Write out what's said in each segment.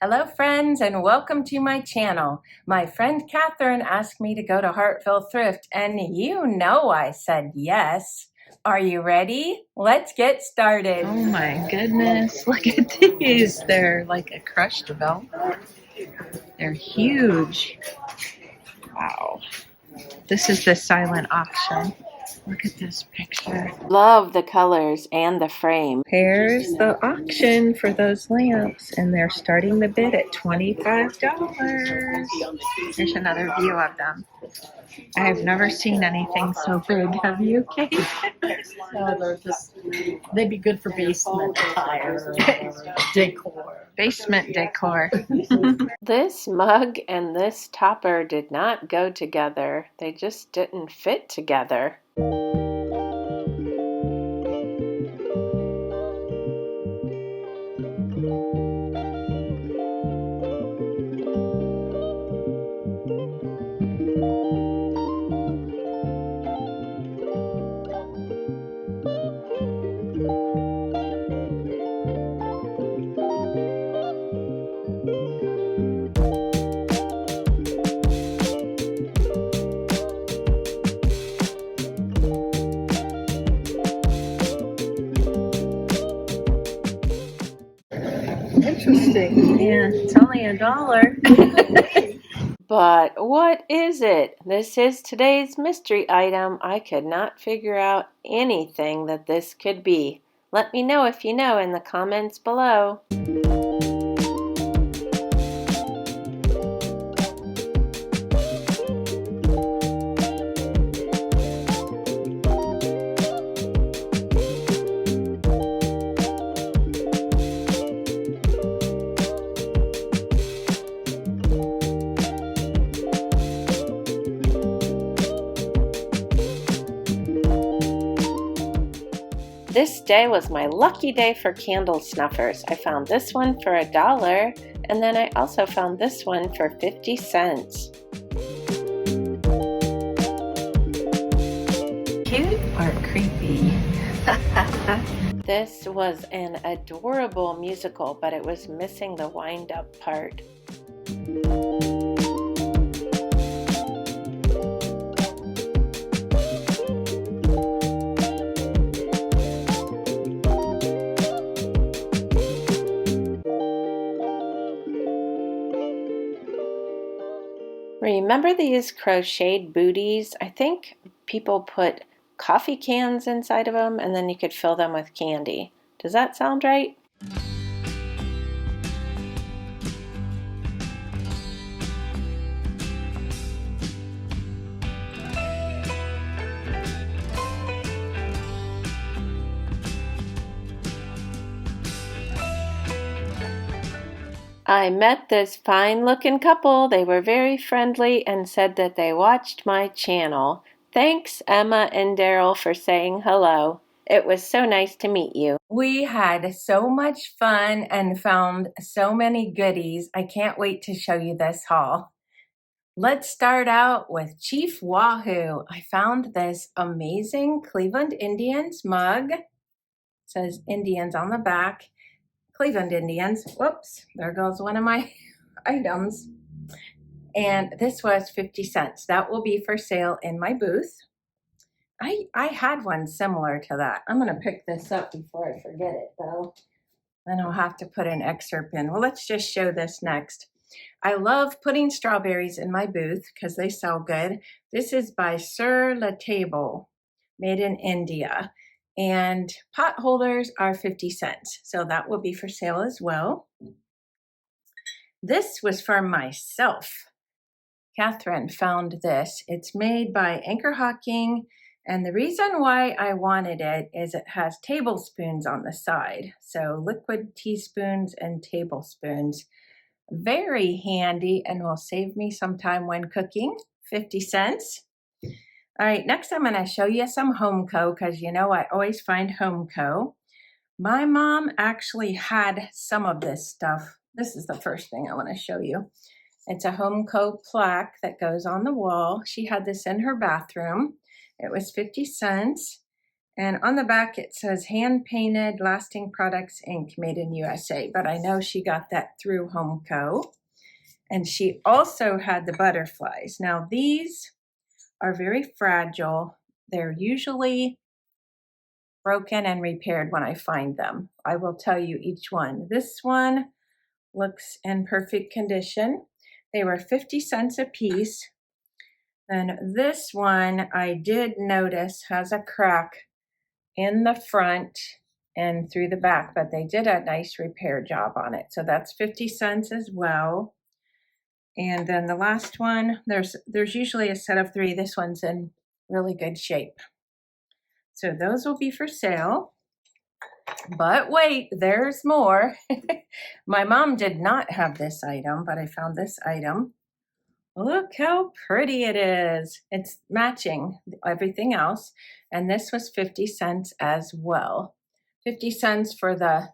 Hello friends and welcome to my channel. My friend Catherine asked me to go to Hartville Thrift and you know I said yes. Are you ready? Let's get started. Oh my goodness, look at these. They're like a crushed velvet. They're huge. Wow. This is the silent auction. Look at this picture. Love the colors and the frame. Here's the auction for those lamps, and they're starting the bid at $25. There's another view of them. I've never seen anything so big. Have you, Kate? They'd be good for basement tire decor. Basement decor. This mug and this topper did not go together. They just didn't fit together. Interesting. Yeah, it's only $1. But what is it? This is today's mystery item. I could not figure out anything that this could be. Let me know if you know in the comments below. This day was my lucky day for candle snuffers. I found this one for $1, and then I also found this one for 50 cents. Cute or creepy? This was an adorable musical, but it was missing the wind-up part. Remember these crocheted booties? I think people put coffee cans inside of them and then you could fill them with candy. Does that sound right? I met this fine-looking couple. They were very friendly and said that they watched my channel. Thanks, Emma and Daryl, for saying hello. It was so nice to meet you. We had so much fun and found so many goodies. I can't wait to show you this haul. Let's start out with Chief Wahoo. I found this amazing Cleveland Indians mug. It says Indians on the back. Cleveland Indians. Whoops, there goes one of my items. And this was 50 cents. That will be for sale in my booth. I had one similar to that. I'm going to pick this up before I forget it, though. Then I'll have to put an excerpt in. Well, let's just show this next. I love putting strawberries in my booth because they sell good. This is by Sur La Table, made in India. And pot holders are 50 cents. So that will be for sale as well. This was for myself. Catherine found this. It's made by Anchor Hawking. And the reason why I wanted it is it has tablespoons on the side. So liquid teaspoons and tablespoons. Very handy and will save me some time when cooking. 50 cents. All right, next I'm going to show you some Homeco because you know I always find Homeco. My mom actually had some of this stuff. This is the first thing I want to show you. It's a Homeco plaque that goes on the wall. She had this in her bathroom. It was 50 cents. And on the back it says hand painted lasting products Inc. made in USA, but I know she got that through Homeco. And she also had the butterflies. Now these are very fragile. They're usually broken and repaired when I find them. I will tell you each one. This one looks in perfect condition. They were 50 cents a piece. Then this one I did notice has a crack in the front and through the back, but they did a nice repair job on it. So that's 50 cents as well. And then the last one, there's usually a set of 3. This one's in really good shape. So those will be for sale. But wait, there's more. My mom did not have this item, but I found this item. Look how pretty it is. It's matching everything else. And this was 50 cents as well. 50 cents for the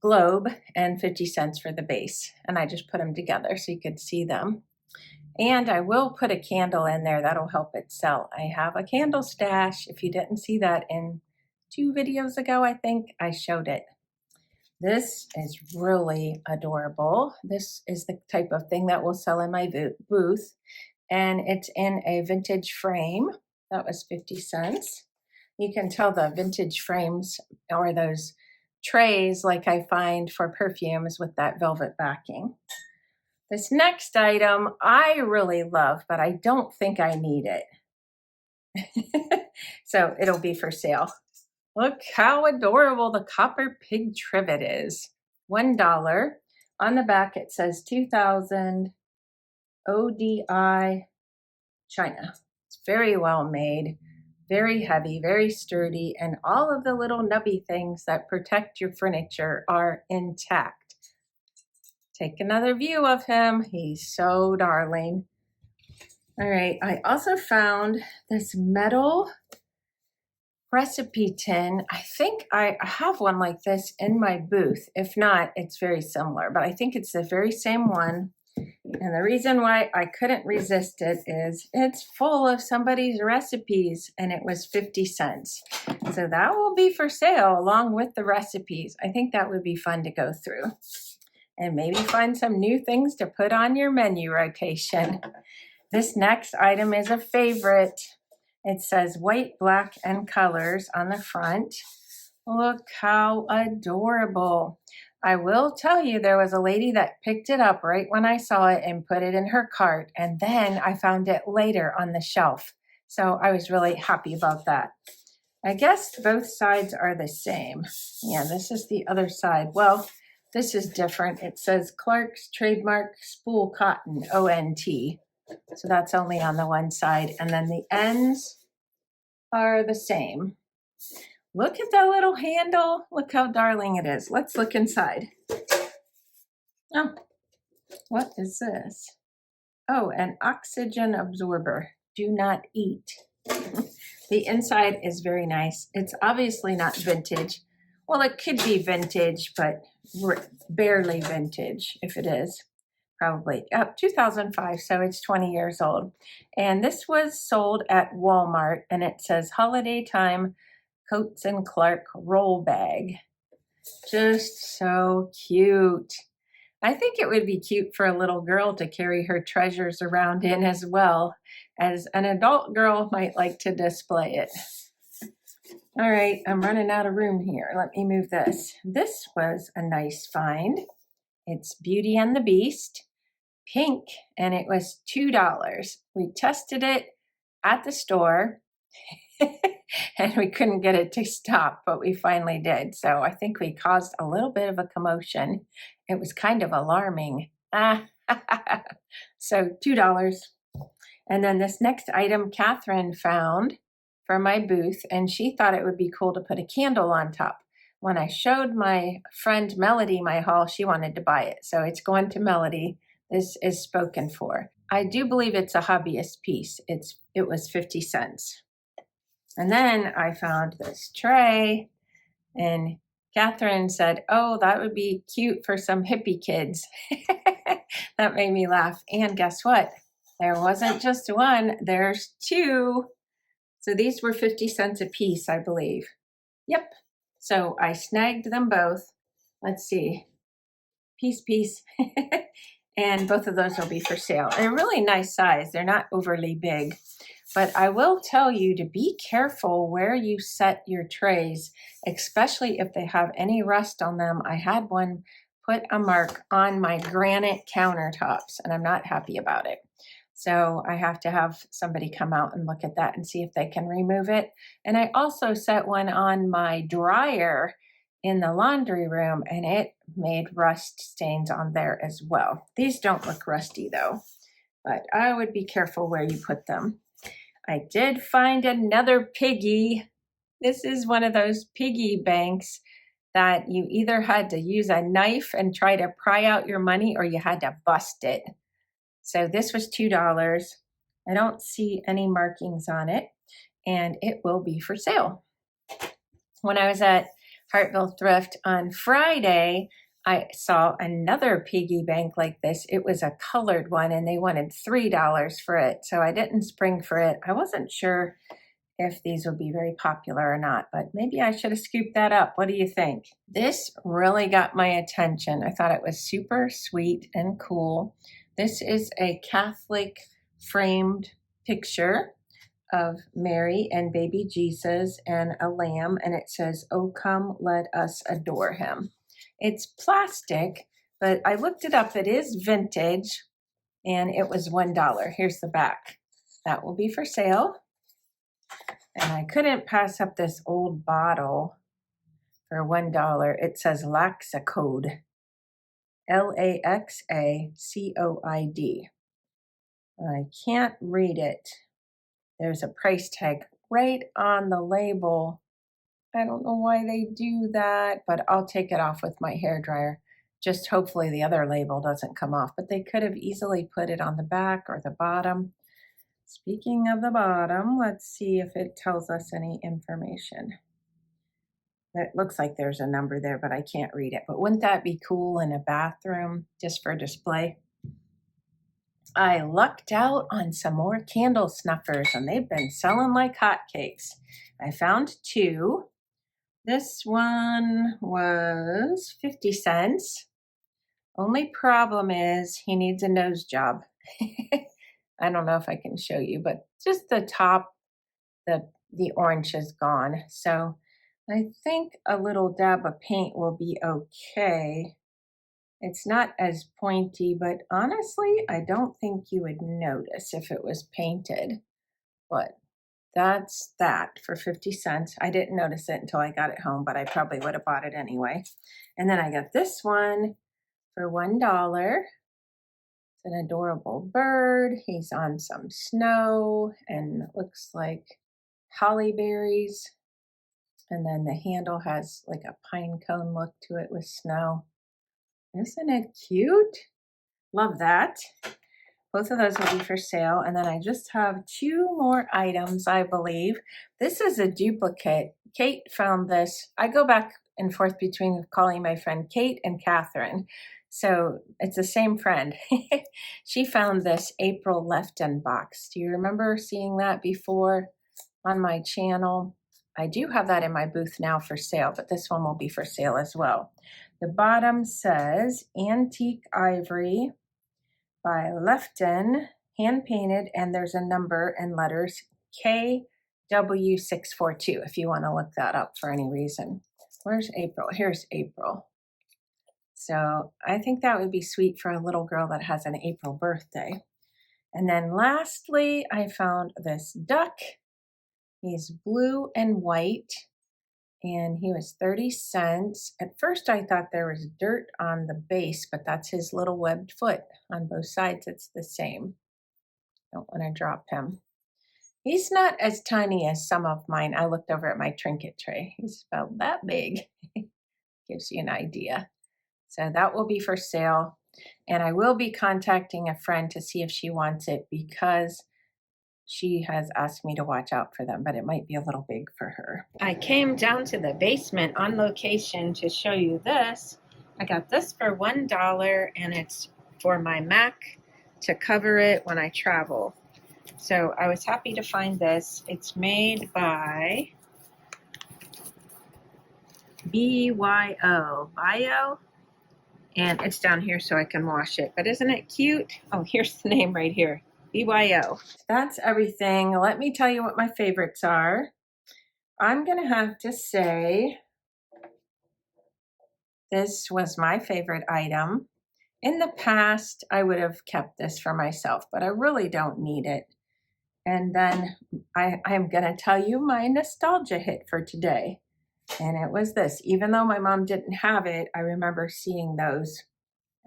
globe and 50 cents for the base. And I just put them together so you could see them. And I will put a candle in there. That'll help it sell. I have a candle stash. If you didn't see that in 2 videos ago, I think I showed it. This is really adorable. This is the type of thing that will sell in my booth. And it's in a vintage frame. That was 50 cents. You can tell the vintage frames are those trays like I find for perfumes with that velvet backing. This next item I really love, but I don't think I need it. So it'll be for sale. Look how adorable the copper pig trivet is. $1. On the back it says 2000 ODI China. It's very well made, very heavy, very sturdy, and all of the little nubby things that protect your furniture are intact. Take another view of him. He's so darling. All right, I also found this metal recipe tin. I think I have one like this in my booth. If not, it's very similar, but I think it's the very same one. And the reason why I couldn't resist it is it's full of somebody's recipes and it was 50 cents. So that will be for sale along with the recipes. I think that would be fun to go through and maybe find some new things to put on your menu rotation. This next item is a favorite. It says white, black, and colors on the front. Look how adorable. I will tell you, there was a lady that picked it up right when I saw it and put it in her cart, and then I found it later on the shelf. So I was really happy about that. I guess both sides are the same. Yeah, this is the other side. Well, this is different. It says Clark's Trademark Spool Cotton, ONT. So that's only on the one side. And then the ends are the same. Look at that little handle. Look how darling it is. Let's look inside. Oh, what is this? Oh, an oxygen absorber. Do not eat. The inside is very nice. It's obviously not vintage. Well, it could be vintage, but barely vintage if it is. Probably 2005, so it's 20 years old. And this was sold at Walmart, and it says holiday time Coats and Clark roll bag. Just so cute. I think it would be cute for a little girl to carry her treasures around in as well as an adult girl might like to display it. All right, I'm running out of room here. Let me move this. This was a nice find. It's Beauty and the Beast, pink, and it was $2. We tested it at the store and we couldn't get it to stop, but we finally did. So I think we caused a little bit of a commotion. It was kind of alarming. So $2. And then this next item Catherine found for my booth, and she thought it would be cool to put a candle on top. When I showed my friend Melody my haul, she wanted to buy it. So it's going to Melody. This is spoken for. I do believe it's a hobbyist piece. It was 50 cents. And then I found this tray, and Catherine said, oh, that would be cute for some hippie kids. That made me laugh. And guess what? There wasn't just one, there's 2. So these were 50 cents a piece, I believe. Yep. So I snagged them both. Let's see. Piece. And both of those will be for sale. They're really nice size. They're not overly big. But I will tell you to be careful where you set your trays, especially if they have any rust on them. I had one put a mark on my granite countertops, and I'm not happy about it. So I have to have somebody come out and look at that and see if they can remove it. And I also set one on my dryer in the laundry room, and it made rust stains on there as well. These don't look rusty though, but I would be careful where you put them. I did find another piggy. This is one of those piggy banks that you either had to use a knife and try to pry out your money, or you had to bust it. So this was $2. I don't see any markings on it, and it will be for sale. When I was at Hartville Thrift on Friday, I saw another piggy bank like this. It was a colored one, and they wanted $3 for it. So I didn't spring for it. I wasn't sure if these would be very popular or not, but maybe I should have scooped that up. What do you think? This really got my attention. I thought it was super sweet and cool. This is a Catholic framed picture of Mary and baby Jesus and a lamb, and it says, "Oh, come, let us adore him." It's plastic, but I looked it up. It is vintage, and it was $1. Here's the back. That will be for sale. And I couldn't pass up this old bottle for $1. It says Laxacode, Laxacoid. I can't read it. There's a price tag right on the label. I don't know why they do that, but I'll take it off with my hairdryer. Just hopefully the other label doesn't come off, but they could have easily put it on the back or the bottom. Speaking of the bottom, let's see if it tells us any information. It looks like there's a number there, but I can't read it. But wouldn't that be cool in a bathroom just for display? I lucked out on some more candle snuffers, and they've been selling like hotcakes. I found two. This one was 50 cents. Only problem is he needs a nose job. I don't know if I can show you, but just the top, the orange is gone. So I think a little dab of paint will be okay. It's not as pointy, but honestly, I don't think you would notice if it was painted. But that's that for 50 cents. I didn't notice it until I got it home, but I probably would have bought it anyway. And then I got this one for $1. It's an adorable bird. He's on some snow and it looks like holly berries. And then the handle has like a pine cone look to it with snow. Isn't it cute? Love that. Both of those will be for sale. And then I just have two more items, I believe. This is a duplicate. Kate found this. I go back and forth between calling my friend Kate and Catherine. So it's the same friend. She found this April Lefton box. Do you remember seeing that before on my channel? I do have that in my booth now for sale, but this one will be for sale as well. The bottom says Antique Ivory by Lefton, hand painted, and there's a number and letters KW642 if you want to look that up for any reason. Where's April? Here's April. So I think that would be sweet for a little girl that has an April birthday. And then lastly, I found this duck. He's blue and white, and he was 30 cents. At first I thought there was dirt on the base, but that's his little webbed foot. On both sides it's the same. Don't want to drop him. He's not as tiny as some of mine. I looked over at my trinket tray. He's about that big. Gives you an idea. So that will be for sale. And I will be contacting a friend to see if she wants it because she has asked me to watch out for them, but it might be a little big for her. I came down to the basement on location to show you this. I got this for $1 and it's for my Mac to cover it when I travel. So I was happy to find this. It's made by BYO, Bio, and it's down here so I can wash it. But isn't it cute? Oh, here's the name right here, BYO. That's everything. Let me tell you what my favorites are. I'm gonna have to say this was my favorite item. In the past, I would have kept this for myself, but I really don't need it. And then I'm gonna tell you my nostalgia hit for today. And it was this. Even though my mom didn't have it, I remember seeing those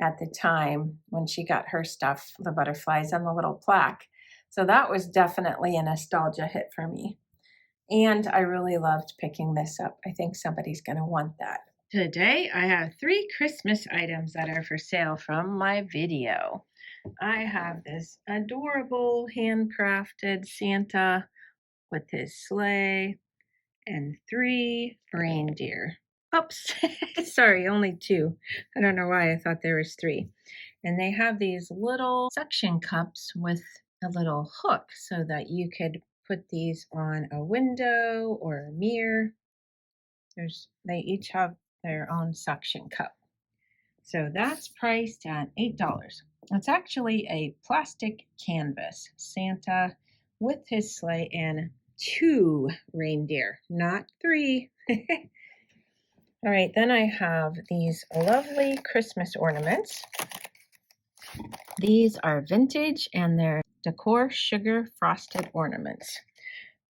at the time when she got her stuff, the butterflies and the little plaque. So that was definitely a nostalgia hit for me. And I really loved picking this up. I think somebody's going to want that. Today I have 3 Christmas items that are for sale from my video. I have this adorable handcrafted Santa with his sleigh and 3 reindeer. Oops, sorry, only 2. I don't know why I thought there was 3. And they have these little suction cups with a little hook so that you could put these on a window or a mirror. They each have their own suction cup. So that's priced at $8. It's actually a plastic canvas Santa with his sleigh and 2 reindeer, not 3. All right, then I have these lovely Christmas ornaments. These are vintage and they're decor sugar frosted ornaments.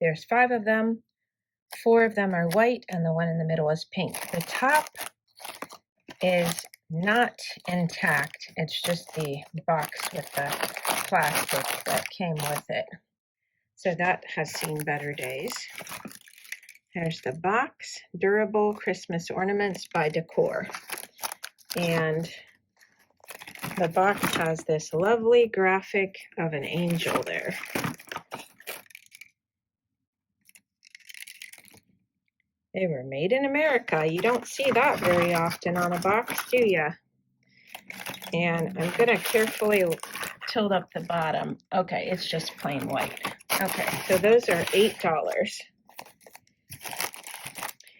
There's 5 of them. 4 of them are white and the one in the middle is pink. The top is not intact. It's just the box with the plastic that came with it. So that has seen better days. There's the box, Durable Christmas Ornaments by Decor. And the box has this lovely graphic of an angel there. They were made in America. You don't see that very often on a box, do you? And I'm going to carefully tilt up the bottom. Okay, it's just plain white. Okay, so those are $8.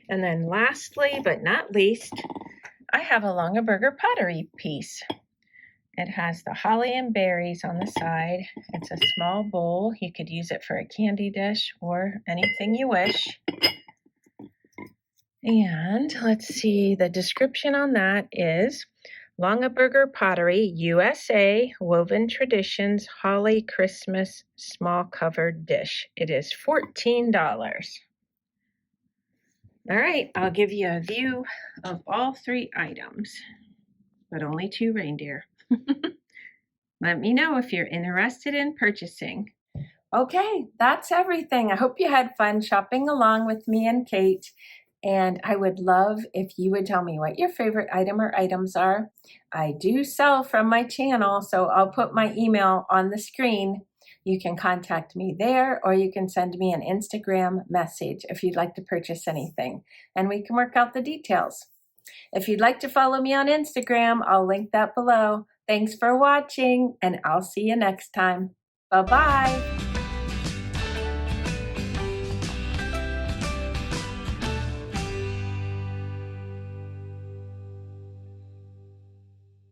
And then lastly, but not least, I have a Longaberger pottery piece. It has the holly and berries on the side. It's a small bowl. You could use it for a candy dish or anything you wish. And let's see, the description on that is Longaberger Pottery, USA, Woven Traditions, Holly Christmas Small Covered Dish. It is $14. All right, I'll give you a view of all 3 items, but only 2 reindeer. Let me know if you're interested in purchasing. Okay, that's everything. I hope you had fun shopping along with me and Kate. And I would love if you would tell me what your favorite item or items are. I do sell from my channel, so I'll put my email on the screen. You can contact me there, or you can send me an Instagram message if you'd like to purchase anything, and we can work out the details. If you'd like to follow me on Instagram, I'll link that below. Thanks for watching, and I'll see you next time. Bye-bye.